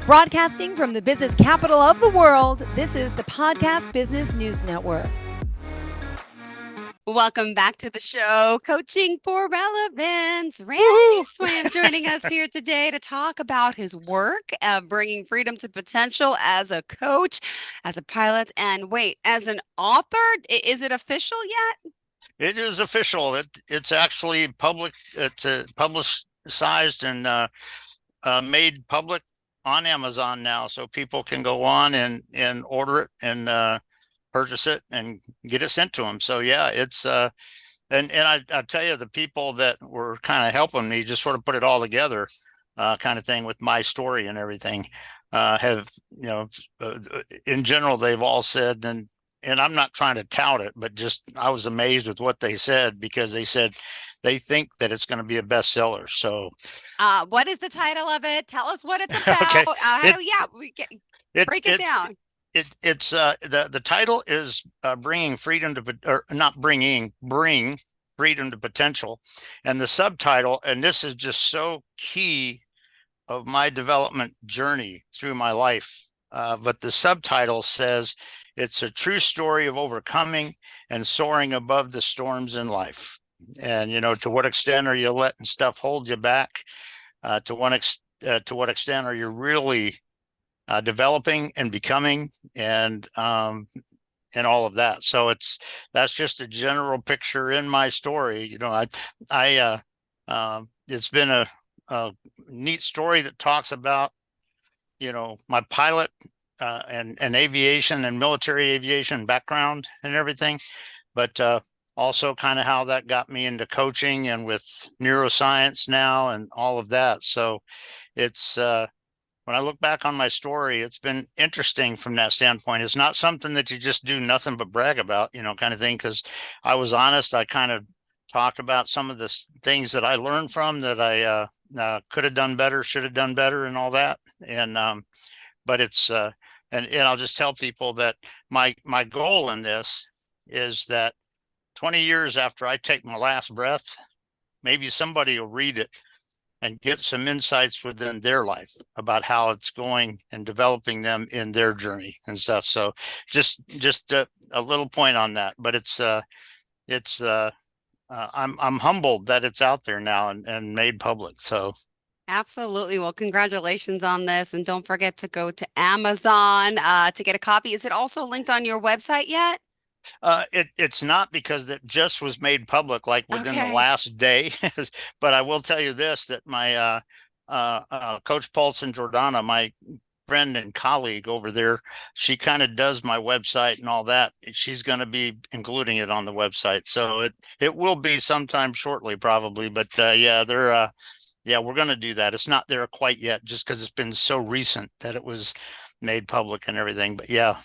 Broadcasting from the business capital of the world, this is the Podcast Business News Network. Welcome back to the show, Coaching for Relevance. Randy Swaim joining us here today to talk about his work of bringing freedom to potential as a coach, as a pilot, and as an author. Is it official yet? It is official. It's actually public. It's publicized and made public on Amazon now, so people can go on and order it and purchase it and get it sent to them. So yeah, it's and I tell you, the people that were kind of helping me just sort of put it all together, kind of thing with my story and everything, have in general they've all said, and I'm not trying to tout it, but just I was amazed with what they said, because they said they think that it's going to be a bestseller. So, what is the title of it? Tell us what it's about. Okay. Break it down. It's the title is bringing freedom to, or not bring freedom to potential, and the subtitle, and this is just so key of my development journey through my life, but the subtitle says it's a true story of overcoming and soaring above the storms in life. And to what extent are you letting stuff hold you back? To what extent are you really developing and becoming, and all of that? So that's just a general picture in my story. It's been a neat story that talks about my pilot and aviation and military aviation background and everything, but also kind of how that got me into coaching and with neuroscience now and all of that. So it's when I look back on my story, it's been interesting from that standpoint. It's not something that you just do nothing but brag about, kind of thing, because I was honest. I kind of talked about some of the things that I learned from that I could have done better, should have done better, and all that. And but it's and I'll just tell people that my goal in this is that 20 years after I take my last breath, maybe somebody will read it and get some insights within their life about how it's going and developing them in their journey and stuff. So just a little point on that, but I'm humbled that it's out there now and made public. So Absolutely. Well, congratulations on this. And don't forget to go to Amazon to get a copy. Is it also linked on your website yet? It's not, because that just was made public like within the last day. But I will tell you this, that my Coach Paulson Jordana, my friend and colleague over there, she kind of does my website and all that. She's going to be including it on the website, so it will be sometime shortly, probably. But yeah, we're going to do that. It's not there quite yet, just because it's been so recent that it was made public and everything. But yeah.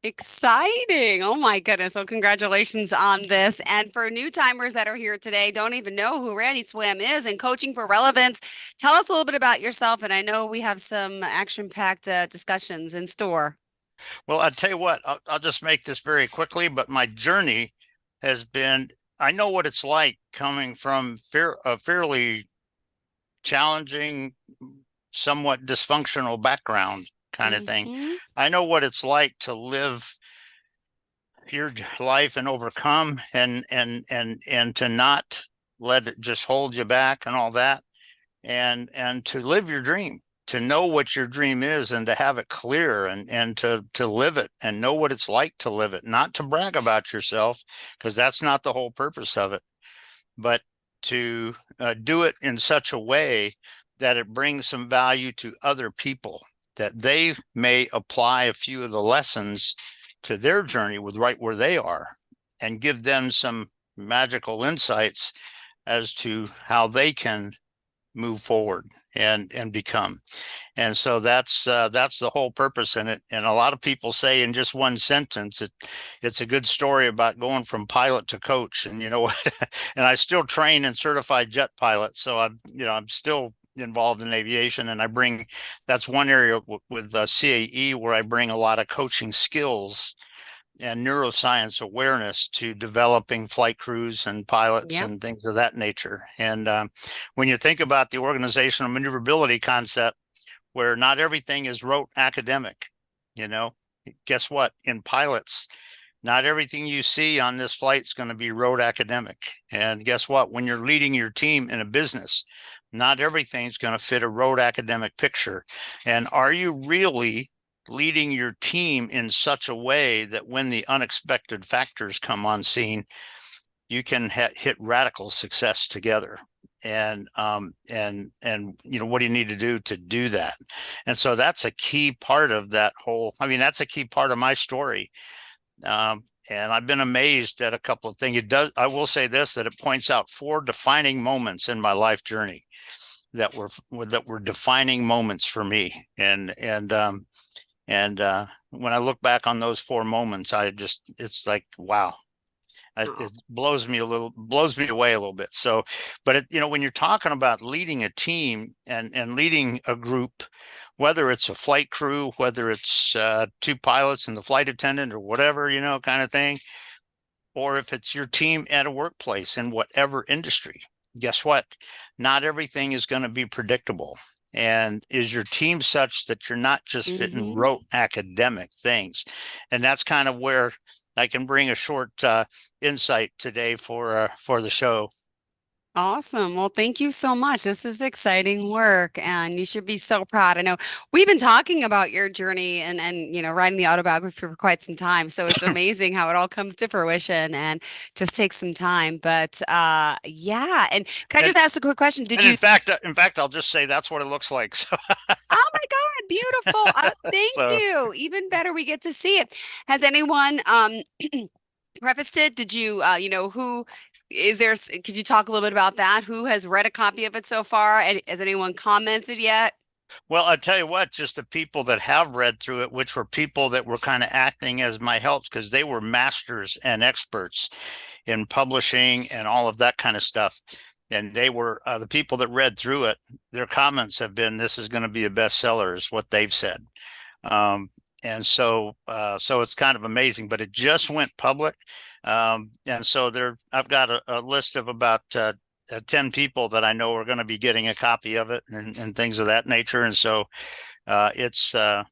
Exciting. Oh my goodness. Well, congratulations on this. And for new timers that are here today, don't even know who Randy Swaim is and Coaching for Relevance, tell us a little bit about yourself. And I know we have some action-packed discussions in store. Well, I'll tell you what, I'll just make this very quickly, but my journey has been, I know what it's like coming from a fairly challenging, somewhat dysfunctional background kind of thing. I know what it's like to live your life and overcome and to not let it just hold you back and all that, and to live your dream, to know what your dream is and to have it clear and to live it and know what it's like to live it, not to brag about yourself, because that's not the whole purpose of it, but to do it in such a way that it brings some value to other people, that they may apply a few of the lessons to their journey with right where they are, and give them some magical insights as to how they can move forward and become. And so that's the whole purpose in it. And a lot of people say in just one sentence, it's a good story about going from pilot to coach. And and I still train and certified jet pilot, so I'm still involved in aviation, and that's one area with CAE where I bring a lot of coaching skills and neuroscience awareness to developing flight crews and pilots and things of that nature. And when you think about the organizational maneuverability concept, where not everything is rote academic. You know, guess what? In pilots, not everything you see on this flight is going to be rote academic. And guess what? When you're leading your team in a business, not everything's going to fit a rote academic picture. And are you really leading your team in such a way that when the unexpected factors come on scene, you can hit radical success together? And you know, what do you need to do that? And so that's a key part of that whole, I mean, that's a key part of my story. And I've been amazed at a couple of things. It does, I will say this, that it points out 4 defining moments in my life journey that were defining moments for me. And when I look back on those 4 moments, it's like, wow, Oh. it blows me away a little bit. So, but you know, when you're talking about leading a team and leading a group, whether it's a flight crew, whether it's 2 pilots and the flight attendant or whatever, you know, kind of thing, or if it's your team at a workplace in whatever industry, guess what? Not everything is going to be predictable. And is your team such that you're not just fitting Hmm. rote academic things? And that's kind of where I can bring a short insight today for the show. Awesome. Well, thank you so much. This is exciting work, and you should be so proud. I know we've been talking about your journey and writing the autobiography for quite some time. So it's amazing how it all comes to fruition and just takes some time. But yeah. And can I And just ask a quick question? Did and you? in fact, I'll just say that's what it looks like. So, Oh my God, beautiful. Thank so you. Even better, we get to see it. Has anyone prefaced it? Did you, who is there? Could you talk a little bit about that? Who has read a copy of it so far? And has anyone commented yet? well, I tell you what, just the people that have read through it, which were people that were kind of acting as my helps because they were masters and experts in publishing and all of that kind of stuff. And they were the people that read through it. Their comments have been, "This is going to be a bestseller," is what they've said. Um, and so it's kind of amazing. But it just went public, and so I've got a list of about 10 people that I know are going to be getting a copy of it and things of that nature. And so it's the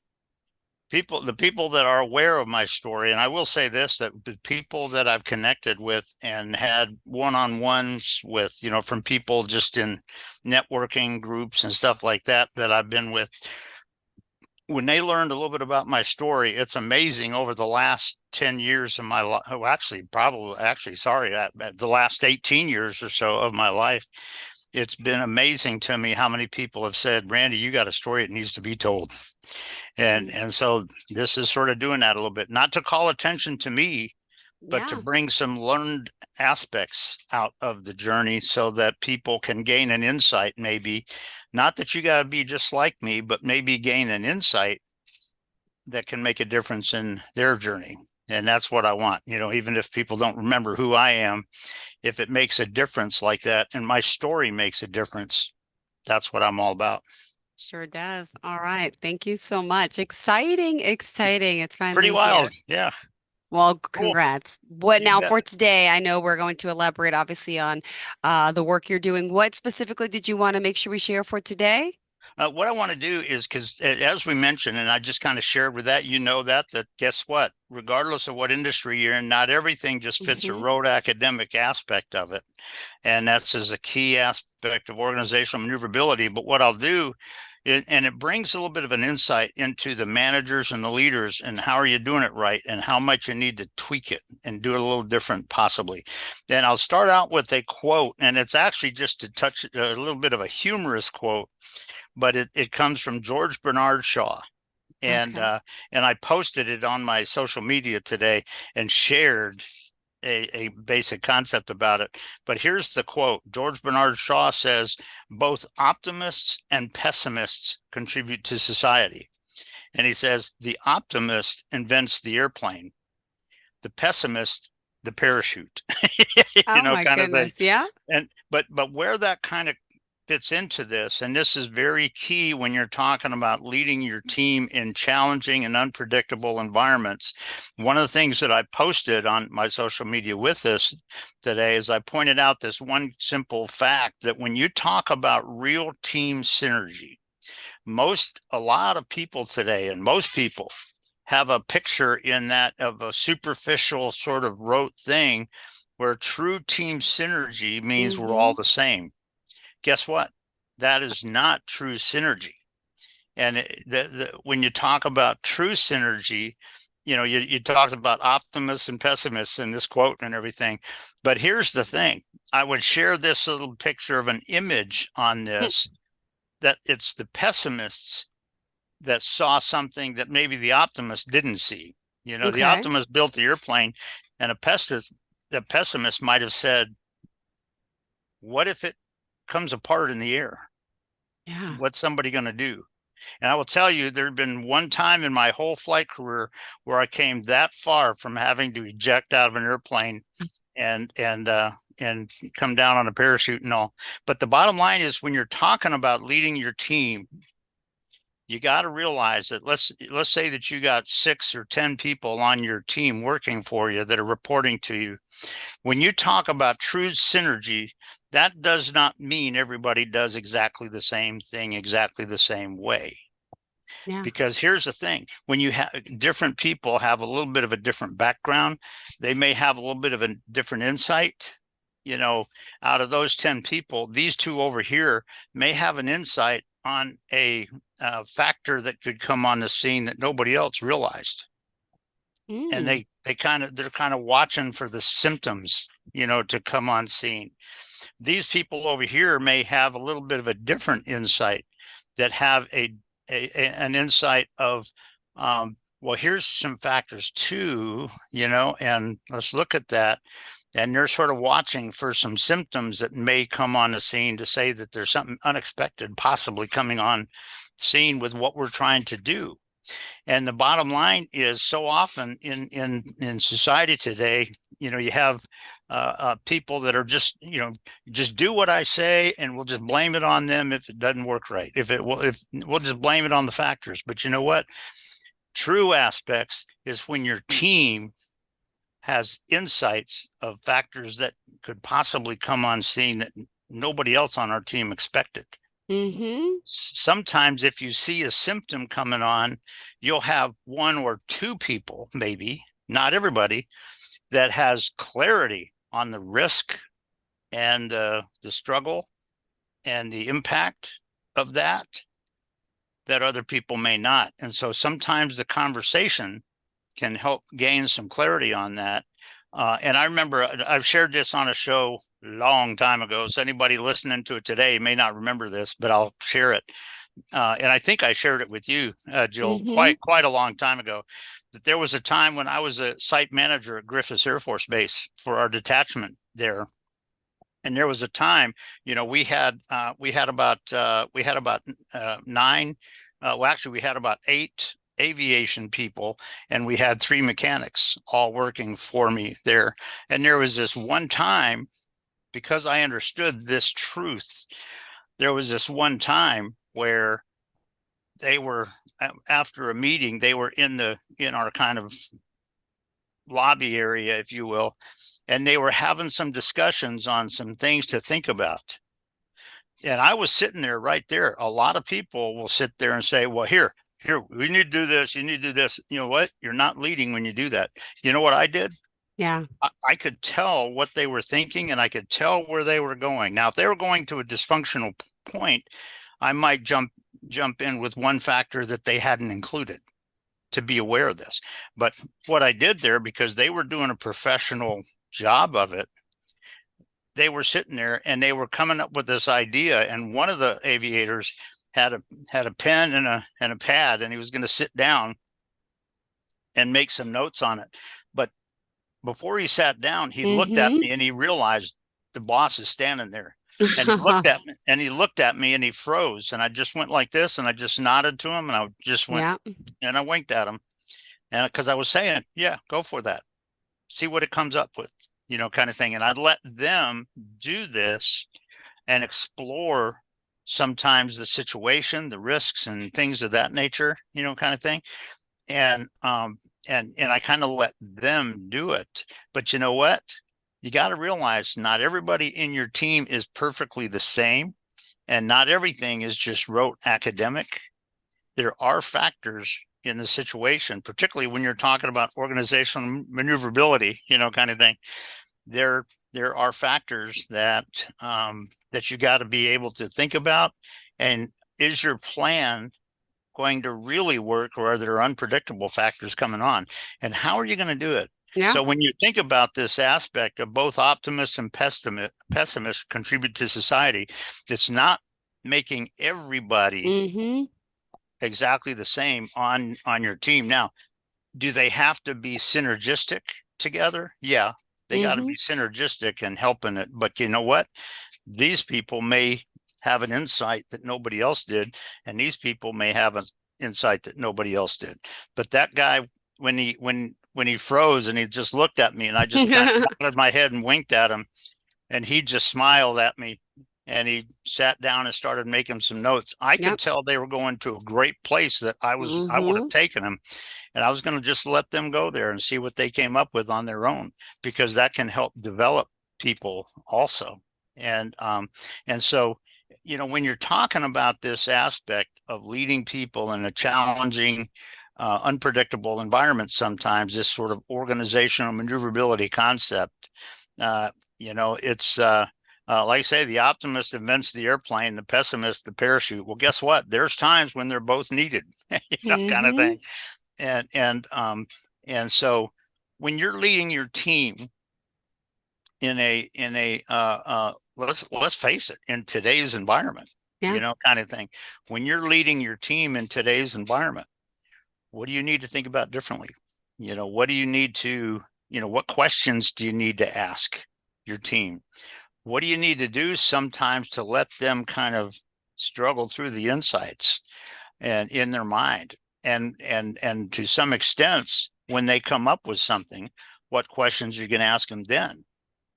people that are aware of my story. And I will say this, that the people that I've connected with and had one-on-ones with, you know, from people just in networking groups and stuff like that that I've been with, when they learned a little bit about my story, it's amazing over the last 10 years of my life. Oh, sorry, the last 18 years or so of my life. It's been amazing to me how many people have said, "Randy, you got a story that needs to be told." And Mm. and so this is sort of doing that a little bit, not to call attention to me, but to Yeah, bring some learned aspects out of the journey so that people can gain an insight, maybe not that you got to be just like me, but maybe gain an insight that can make a difference in their journey. And that's what I want, you know, even if people don't remember who I am, if it makes a difference like that and my story makes a difference, that's what I'm all about. sure does. All right. Thank you so much. Exciting, exciting. It's Pretty finally here. wild. Yeah. Well, Cool. congrats. What You now bet. for today? I know we're going to elaborate obviously on the work you're doing. What specifically did you want to make sure we share for today? What I want to do is because, as we mentioned, and I just kind of shared with that, you know, that guess what? Regardless of what industry you're in, not everything just fits a Hmm. rote academic aspect of it. And that's as a key aspect of organizational maneuverability. But what I'll do, and it brings a little bit of an insight into the managers and the leaders and how are you doing it right and how much you need to tweak it and do it a little different, possibly. And I'll start out with a quote, and it's actually just to touch a little bit of a humorous quote, but it comes from George Bernard Shaw. And Okay. uh, and I posted it on my social media today and shared a basic concept about it. But here's the quote. George Bernard Shaw says, "Both optimists and pessimists contribute to society." And he says, "The optimist invents the airplane, the pessimist, the parachute." You Oh know, my kind of thing. goodness. Yeah. But where that kind of fits into this, and this is very key when you're talking about leading your team in challenging and unpredictable environments. One of the things that I posted on my social media with this today is I pointed out this one simple fact that when you talk about real team synergy, A lot of people today, and most people have a picture in that of a superficial sort of rote thing where true team synergy means we're all Mm-hmm. the same. Guess what? That is not true synergy. And when you talk about true synergy, you talked about optimists and pessimists in this quote and everything. But here's the thing. I would share this little picture of an image on this, that it's the pessimists that saw something that maybe the optimist didn't see. The Okay. optimist built the airplane, and the pessimist might have said, what if it comes apart in the air? Yeah. What's somebody going to do? And I will tell you, there had been one time in my whole flight career where I came that far from having to eject out of an airplane and come down on a parachute and all. But the bottom line is, when you're talking about leading your team, you got to realize that let's say that you got 6 or 10 people on your team working for you that are reporting to you. When you talk about true synergy, that does not mean everybody does exactly the same thing exactly the same way. Yeah. Because here's the thing, when you have different people have a little bit of a different background, they may have a little bit of a different insight. Out of those 10 people, these two over here may have an insight on a factor that could come on the scene that nobody else realized. And Mm. they're kind of watching for the symptoms, to come on scene. These people over here may have a little bit of a different insight, that have an insight of, well, here's some factors too, and let's look at that. And they're sort of watching for some symptoms that may come on the scene to say that there's something unexpected possibly coming on scene with what we're trying to do. And the bottom line is, so often in society today, you have people that are just do what I say, and we'll just blame it on them if it doesn't work right. If we'll just blame it on the factors. But you know what? True aspects is when your team has insights of factors that could possibly come on scene that nobody else on our team expected. Mm-hmm. Sometimes if you see a symptom coming on, you'll have 1 or 2 people, maybe not everybody, that has clarity on the risk and the struggle and the impact of that other people may not. And so sometimes the conversation can help gain some clarity on that. And I remember I've shared this on a show a long time ago. So anybody listening to it today may not remember this, but I'll share it. And I think I shared it with you, Jill, Mm-hmm. quite a long time ago. That there was a time when I was a site manager at Griffiths Air Force Base for our detachment there, and there was a time, we had about 9, well, actually we had about 8 aviation people, and we had 3 mechanics all working for me there. And there was this one time, because I understood this truth, there was this one time where they were, after a meeting, they were in our kind of lobby area, if you will, and they were having some discussions on some things to think about. And I was sitting there right there. A lot of people will sit there and say, well, here, we need to do this. You need to do this. You know what? You're not leading when you do that. You know what I did? Yeah. I could tell what they were thinking, and I could tell where they were going. Now, if they were going to a dysfunctional point, I might jump in with one factor that they hadn't included, to be aware of this. But what I did there, because they were doing a professional job of it, they were sitting there and they were coming up with this idea. And one of the aviators had a pen and a pad, and he was going to sit down and make some notes on it. But before he sat down, he looked at Mm-hmm. me and he realized the boss is standing there. And he looked at me and he froze. And I just went like this, and I just nodded to him, and I just went Yeah. and I winked at him. And because I was saying, yeah, go for that. See what it comes up with, kind of thing. And I'd let them do this and explore sometimes the situation, the risks and things of that nature, kind of thing. And I kind of let them do it. But you know what? You got to realize not everybody in your team is perfectly the same, and not everything is just rote academic. there are factors in the situation, particularly when you're talking about organizational maneuverability, kind of thing. There are factors that that you got to be able to think about. And is your plan going to really work, or are there unpredictable factors coming on? And how are you going to do it? Yeah. So when you think about this aspect of both optimists and pessimists contribute to society, it's not making everybody Mm-hmm. exactly the same on your team. Now, do they have to be synergistic together? Yeah, they got to Mm-hmm. be synergistic and helping it. But you know what? These people may have an insight that nobody else did, and these people may have an insight that nobody else did. But that guy, when he froze and he just looked at me, and I just kind of nodded my head and winked at him, and he just smiled at me, and he sat down and started making some notes. I could Yep. tell they were going to a great place that I would have Mm-hmm. taken them, and I was going to just let them go there and see what they came up with on their own, because that can help develop people also. And so, when you're talking about this aspect of leading people in a challenging, unpredictable environment, sometimes this sort of organizational maneuverability concept, it's like I say, the optimist invents the airplane, the pessimist the parachute. Well, guess what? There's times when they're both needed, kind of Mm-hmm. thing. And so when you're leading your team let's face it, in today's environment, Yeah. kind of thing. When you're leading your team in today's environment, what do you need to think about differently? What do you need to, what questions do you need to ask your team? What do you need to do sometimes to let them kind of struggle through the insights and in their mind? And to some extent, when they come up with something, what questions are you going to ask them then?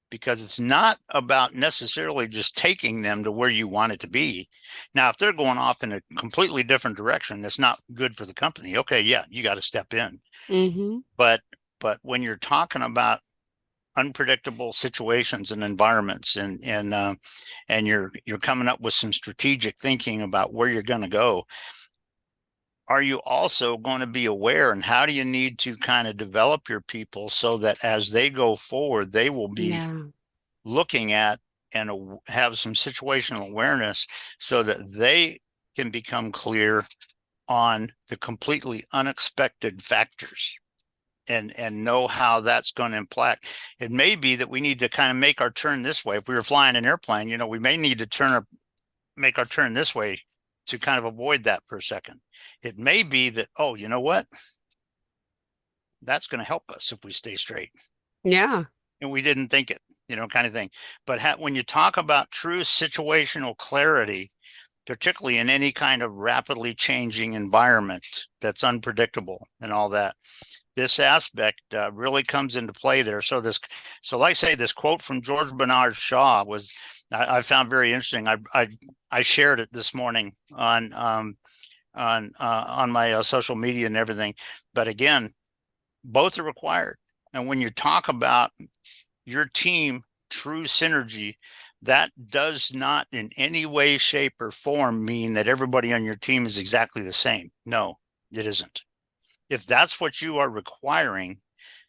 Because it's not about necessarily just taking them to where you want it to be. Now, if they're going off in a completely different direction, that's not good for the company. Okay, yeah, you got to step in. Mm-hmm. But when you're talking about unpredictable situations and environments, and you're coming up with some strategic thinking about where you're going to go, are you also going to be aware, and how do you need to kind of develop your people so that as they go forward, they will be Yeah. looking at and have some situational awareness so that they can become clear on the completely unexpected factors, and know how that's going to impact. It may be that we need to kind of make our turn this way. If we were flying an airplane, we may need to make our turn this way to kind of avoid that for a second. It may be that, oh, you know what? That's going to help us if we stay straight. Yeah. And we didn't think it, kind of thing. But when you talk about true situational clarity, particularly in any kind of rapidly changing environment that's unpredictable and all that, this aspect really comes into play there. So like I say, this quote from George Bernard Shaw I found very interesting. I shared it this morning on my social media and everything. But again, both are required. And when you talk about your team true synergy, that does not in any way, shape, or form mean that everybody on your team is exactly the same. No, it isn't. If that's what you are requiring,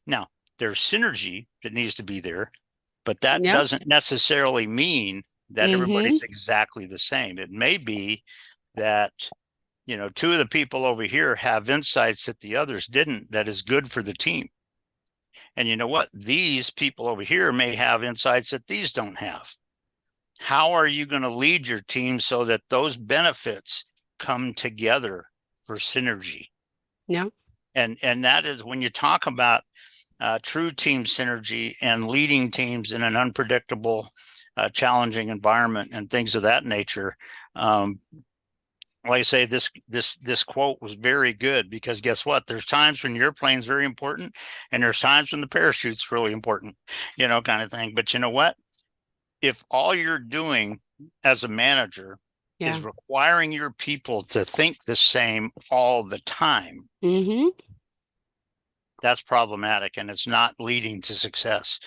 now there's synergy that needs to be there, but that Yep. doesn't necessarily mean that Mm-hmm. everybody's exactly the same. It may be that, two of the people over here have insights that the others didn't, that is good for the team. And you know what? These people over here may have insights that these don't have. How are you going to lead your team so that those benefits come together for synergy? Yep. And that is when you talk about true team synergy and leading teams in an unpredictable, challenging environment and things of that nature. Like I say, this quote was very good, because guess what? There's times when your airplane's very important, and there's times when the parachute's really important, kind of thing. But you know what? If all you're doing as a manager Yeah. is requiring your people to think the same all the time, Mm-hmm. that's problematic, and it's not leading to success.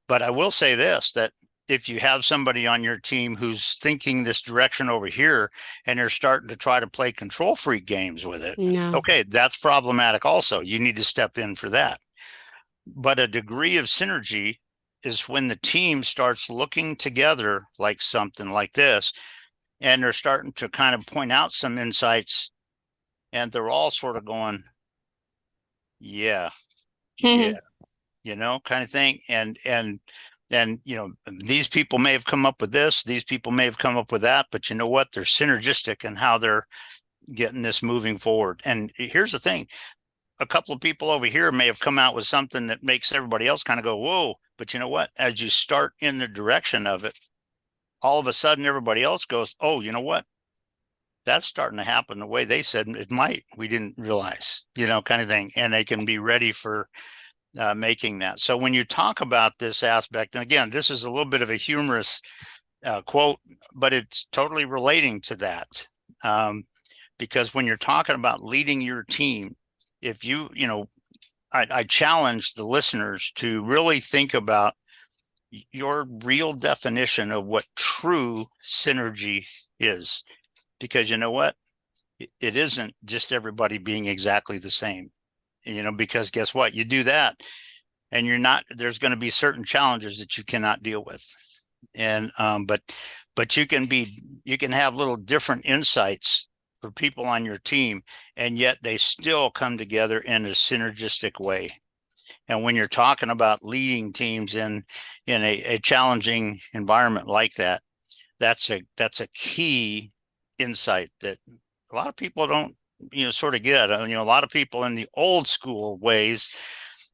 But I will say this, that if you have somebody on your team who's thinking this direction over here and they're starting to try to play control freak games with it, Yeah. okay, that's problematic also. You need to step in for that. But a degree of synergy is when the team starts looking together like something like this, and they're starting to kind of point out some insights, and they're all sort of going, yeah, yeah, kind of thing. And these people may have come up with this, these people may have come up with that, but you know what? They're synergistic in how they're getting this moving forward. And here's the thing: a couple of people over here may have come out with something that makes everybody else kind of go, whoa. But you know what? As you start in the direction of it, all of a sudden everybody else goes, oh, you know what? That's starting to happen the way they said it might. We didn't realize, kind of thing. And they can be ready for making that. So when you talk about this aspect, and again, this is a little bit of a humorous quote, but it's totally relating to that. Because when you're talking about leading your team, if I challenge the listeners to really think about your real definition of what true synergy is. Because you know what? It isn't just everybody being exactly the same, because guess what? You do that and there's going to be certain challenges that you cannot deal with. And, but you can have little different insights for people on your team, and yet they still come together in a synergistic way. And when you're talking about leading teams in a challenging environment like that, that's a key insight that a lot of people don't sort of get. A lot of people in the old school ways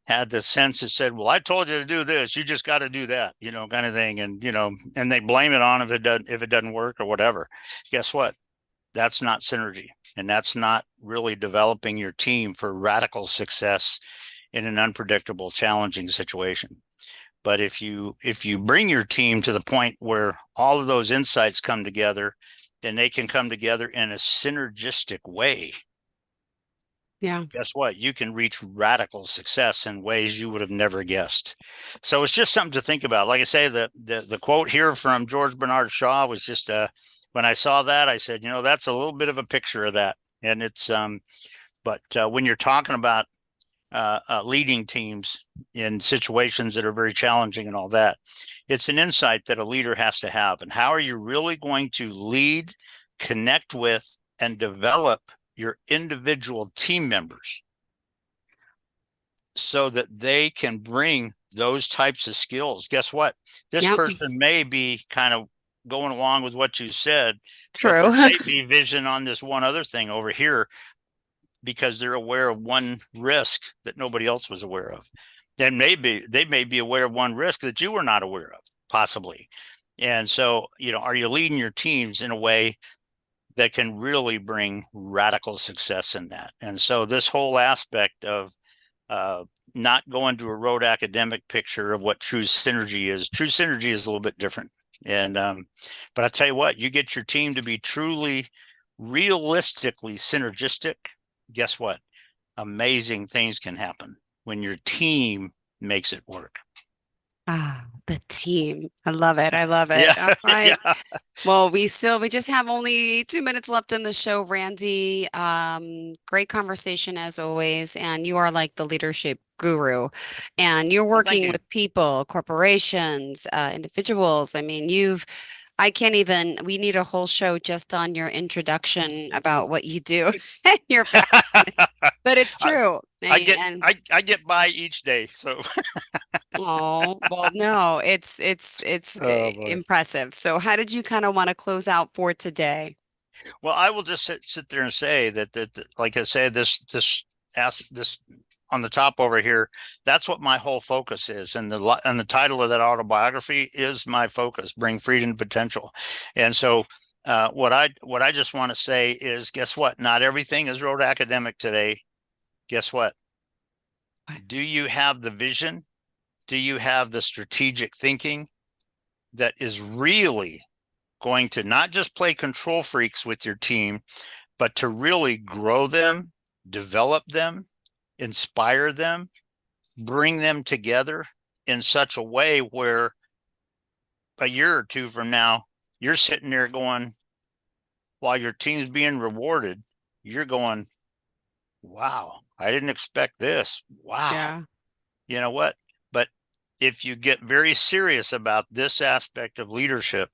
had the sense that said, well, I told you to do this, you just got to do that, kind of thing. And and they blame it on if it doesn't work or whatever. Guess what? That's not synergy, and that's not really developing your team for radical success in an unpredictable, challenging situation. But if you bring your team to the point where all of those insights come together, then they can come together in a synergistic way. Yeah. Guess what? You can reach radical success in ways you would have never guessed. So it's just something to think about. Like I say, the quote here from George Bernard Shaw was just when I saw that, I said, that's a little bit of a picture of that. And it's but when you're talking about leading teams in situations that are very challenging and all that, it's an insight that a leader has to have. And how are you really going to lead, connect with, and develop your individual team members so that they can bring those types of skills? Guess what? This Yep. person may be kind of going along with what you said, but True. there may be vision on this one other thing over here because they're aware of one risk that nobody else was aware of. And maybe they may be aware of one risk that you were not aware of, possibly. And so, are you leading your teams in a way that can really bring radical success in that? And so this whole aspect of not going to a rote academic picture of what true synergy is a little bit different. And but I tell you what, you get your team to be truly realistically synergistic, guess what? Amazing things can happen when your team makes it work. The team. I love it. I love Yeah. it. All right. Yeah. Well, we just have only 2 minutes left in the show, Randy. Great conversation as always. And you are like the leadership guru, and you're Well, thank working you. with people, corporations, individuals. I mean, I can't even, we need a whole show just on your introduction about what you do and your background, but it's I, true. I get And I get by each day. So oh, well, no, oh boy. impressive. So how did you kind of want to close out for today? Well, I will just sit there and say that like I said, this on the top over here, that's what my whole focus is. And the title of that autobiography is my focus: bring freedom to potential. And so what I just want to say is, guess what? Not everything is rote academic today. Guess what? Do you have the vision? Do you have the strategic thinking that is really going to not just play control freaks with your team, but to really grow them, develop them, inspire them, bring them together in such a way where a year or two from now, you're sitting there going, while your team's being rewarded, you're going, wow, I didn't expect this. Wow. Yeah. You know what? But if you get very serious about this aspect of leadership,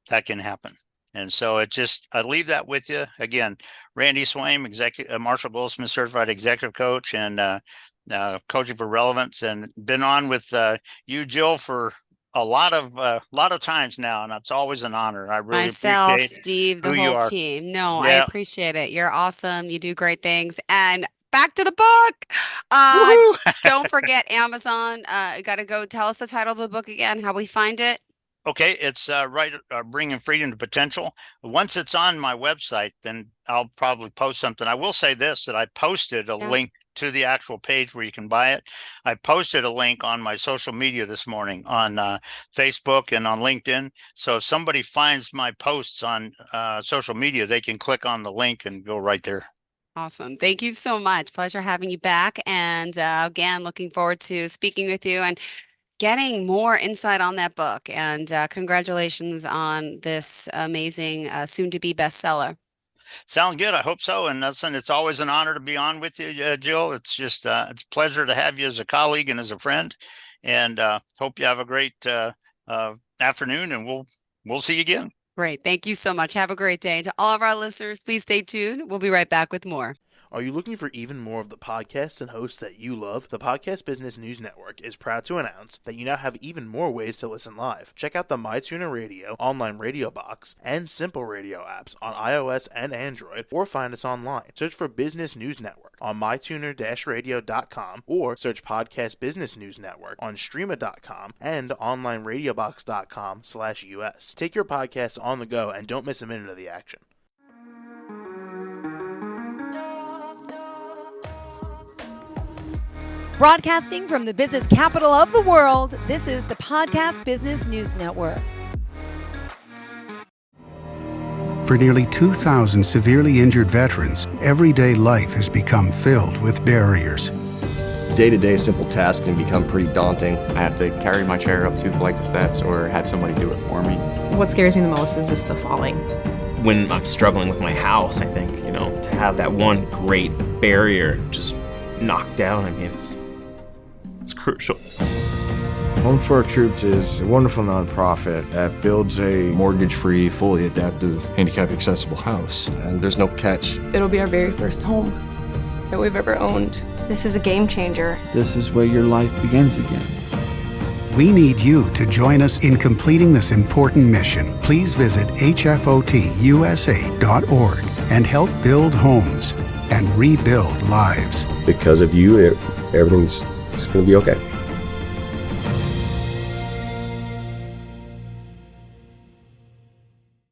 that can happen. And so I leave that with you. Again, Randy Swaim, Marshall Goldsmith certified executive coach, and coaching for relevance, and been on with you, Jill, for a lot of times now, and it's always an honor. I really Myself, appreciate Steve, the who you whole are. team. No, I Yeah. appreciate it. You're awesome. You do great things. And back to the book. Uh, Woohoo! don't forget Amazon. Got to go tell us the title of the book again, how we find it. Okay, it's bringing freedom to potential. Once it's on my website, then I'll probably post something. I will say this, that I posted a Yeah. link to the actual page where you can buy it. I posted a link on my social media this morning on Facebook and on LinkedIn. So if somebody finds my posts on social media, they can click on the link and go right there. Awesome. Thank you so much. Pleasure having you back. And again, looking forward to speaking with you and getting more insight on that book. And congratulations on this amazing soon-to-be bestseller. Sound good? I hope so. And listen, it's always an honor to be on with you, Jill. It's just it's a pleasure to have you as a colleague and as a friend. And hope you have a great afternoon. And we'll see you again. Great. Thank you so much. Have a great day. And to all of our listeners, please stay tuned. We'll be right back with more. Are you looking for even more of the podcasts and hosts that you love? The Podcast Business News Network is proud to announce that you now have even more ways to listen live. Check out the MyTuner Radio, online radio box, and Simple Radio apps on iOS and Android, or find us online. Search for Business News Network on mytuner-radio.com, or search Podcast Business News Network on streama.com and onlineradiobox.com/US. Take your podcast on the go and don't miss a minute of the action. Broadcasting from the business capital of the world, this is the Podcast Business News Network. For nearly 2,000 severely injured veterans, everyday life has become filled with barriers. Day-to-day simple tasks can become pretty daunting. I have to carry my chair up 2 flights of steps or have somebody do it for me. What scares me the most is just the falling. When I'm struggling with my house, I think, to have that one great barrier just knocked down, it's crucial. Home for Our Troops is a wonderful nonprofit that builds a mortgage-free, fully adaptive, handicap-accessible house. And there's no catch. It'll be our very first home that we've ever owned. This is a game changer. This is where your life begins again. We need you to join us in completing this important mission. Please visit hfotusa.org and help build homes and rebuild lives. Because of you, everything's going to be okay.